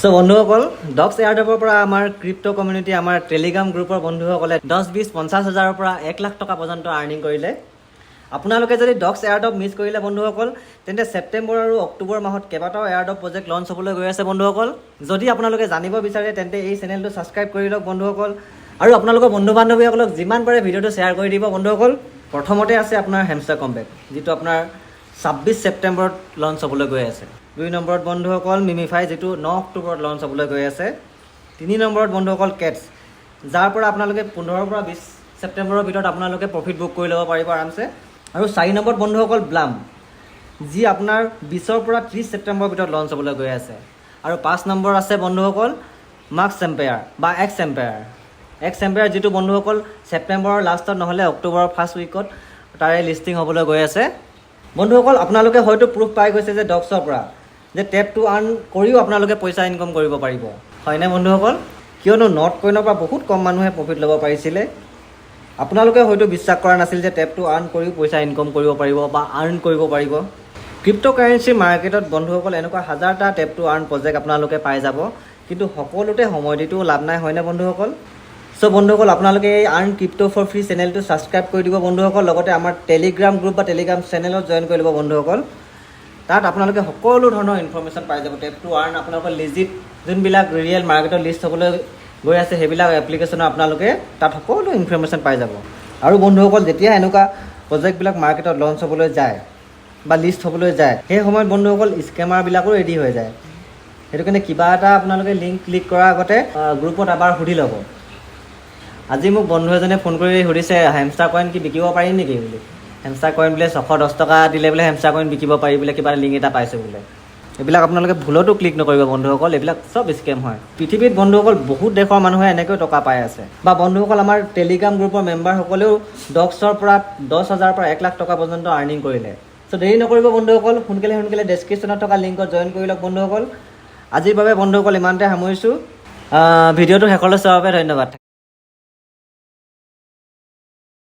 So বন্ধুসকল docs এয়াৰড্ৰপৰ পৰা আমাৰ ক্ৰিপ্টো কমিউনিটি আমাৰ টেলিগ্ৰাম গ্ৰুপৰ বন্ধুসকলে 10-20-50,000ৰ পৰা 1 লাখ টকা পৰ্যন্ত আৰ্নিং কৰিলে। আপোনালোকে যদি ডক্স এয়াৰড্ৰপ মিছ কৰিলে বন্ধুসকল, তেন্তে ছেপ্টেম্বৰ আৰু অক্টোবৰ মাহত কেইবাটাও এয়াৰড্ৰপ প্ৰজেক্ট লঞ্চ হ'বলৈ গৈ আছে বন্ধুসকল। যদি আপোনালোকে জানিব বিচাৰে তেন্তে এই চেনেলটো ছাবস্ক্ৰাইব কৰি লওক বন্ধুসকল, আৰু আপোনালোকৰ বন্ধু বান্ধৱীসকলক যিমান পাৰে ভিডিঅ'টো শ্বেয়াৰ কৰি দিব বন্ধুসকল। প্ৰথমতে আছে আপোনাৰ হেমষ্টাৰ কম্বেট, যিটো আপোনাৰ 26 ছেপ্টেম্বৰত লঞ্চ হ'বলৈ গৈ আছে। 2 নম্বৰত বন্ধুসকল মিমিফাই, যিটো 9 অক্টোবৰত লঞ্চ হ'বলৈ গৈ আছে। 3 নম্বৰত বন্ধুসকল কেটছ, যাৰ পৰা আপোনালোকে 15 পৰা 20 ছেপ্টেম্বৰৰ ভিতৰত আপোনালোকে প্ৰফিট বুক কৰি ল'ব পাৰিব আৰামছে। আৰু 4 নম্বৰত বন্ধুসকল ব্লাম, যি আপোনাৰ 20 পৰা 30 ছেপ্টেম্বৰৰ ভিতৰত লঞ্চ হ'বলৈ গৈ আছে। আৰু 5 নম্বৰ আছে বন্ধুসকল মাৰ্কছ এম্পেয়াৰ বা এক্স এম্পেয়াৰ, যিটো বন্ধুসকল ছেপ্টেম্বৰৰ লাষ্টত নহ'লে অক্টোবৰৰ ফাৰ্ষ্ট উইকত তাৰে লিষ্টিং হ'বলৈ গৈ আছে। বন্ধুসকল আপোনালোকে হয়তো প্ৰুফ পাই গৈছে যে ডক্সৰ পৰা যে টেপ টু আৰ্ণ কৰিও আপোনালোকে পইচা ইনকাম কৰিব পাৰিব, হয়নে বন্ধুসকল? কিয়নো নট কইনৰ পৰা বহুত কম মানুহে প্ৰফিট ল'ব পাৰিছিলে। আপোনালোকে হয়তো বিশ্বাস কৰা নাছিল যে টেপ টু আৰ্ণ কৰিও পইচা ইনকাম কৰিব পাৰিব বা আৰ্ণ কৰিব পাৰিব। ক্ৰিপ্টো কাৰেঞ্চি মাৰ্কেটত বন্ধুসকল এনেকুৱা হাজাৰটা টেপ টু আৰ্ণ প্ৰজেক্ট আপোনালোকে পাই যাব, কিন্তু সকলোতে সময় দিটোও লাভ নাই, হয়নে বন্ধুসকল? চ' বন্ধুসকল আপোনালোকে এই আৰ্ণ ক্ৰিপ্টো ফৰ ফ্ৰী চেনেলটো ছাবস্ক্ৰাইব কৰি দিব বন্ধুসকল, লগতে আমাৰ টেলিগ্ৰাম গ্ৰুপ বা টেলিগ্ৰাম চেনেলত জইন কৰি ল'ব বন্ধুসকল। তাত আপোনালোকে সকলো ধৰণৰ ইনফৰ্মেশ্যন পাই যাব। টেপ টু আৰ্ণ আপোনালোকৰ লিজিট যোনবিলাক ৰিয়েল মাৰ্কেটত লিষ্ট হ'বলৈ গৈ আছে সেইবিলাক এপ্লিকেশ্যনৰ আপোনালোকে তাত সকলো ইনফৰ্মেশ্যন পাই যাব। আৰু বন্ধুসকল যেতিয়া এনেকুৱা প্ৰজেক্টবিলাক মাৰ্কেটত লঞ্চ হ'বলৈ যায় বা লিষ্ট হ'বলৈ যায়, সেই সময়ত বন্ধুসকল স্কেমাৰবিলাকো ৰেডি হৈ যায়। সেইটো কাৰণে কিবা এটা আপোনালোকে লিংক ক্লিক কৰাৰ আগতে গ্ৰুপত এবাৰ সুধি ল'ব। আজি মোক বন্ধু এজনে ফোন কৰি সুধিছে হেমষ্টাৰ কইন কি বিকিব পাৰিম নেকি বুলি। হেমষ্টাৰ কইন বোলে 610 টকা দিলে বোলে হেমষ্টাৰ কইন বিকিব পাৰি বোলে, কিবা লিংক এটা পাইছে বোলে। এইবিলাক আপোনালোকে ভুলতো ক্লিক নকৰিব বন্ধুসকল, এইবিলাক চব স্কেম হয়। পৃথিৱীত বন্ধুসকল বহুত দেশৰ মানুহে এনেকৈ টকা পাই আছে। বা বন্ধুসকল আমাৰ টেলিগ্ৰাম গ্ৰুপৰ মেম্বাৰসকলেও ডক্সৰ পৰা 10,000 পৰা 1 লাখ টকা পৰ্যন্ত আৰ্নিং কৰিলে। চ' দেৰি নকৰিব বন্ধুসকল, সোনকালে ডেছক্ৰিপশ্যনত থকা লিংকত জইন কৰি লওক বন্ধুসকল। আজিৰ বাবে বন্ধুসকল ইমানতে সামৰিছোঁ। ভিডিঅ'টো শেষলৈ চোৱাৰ বাবে ধন্যবাদ।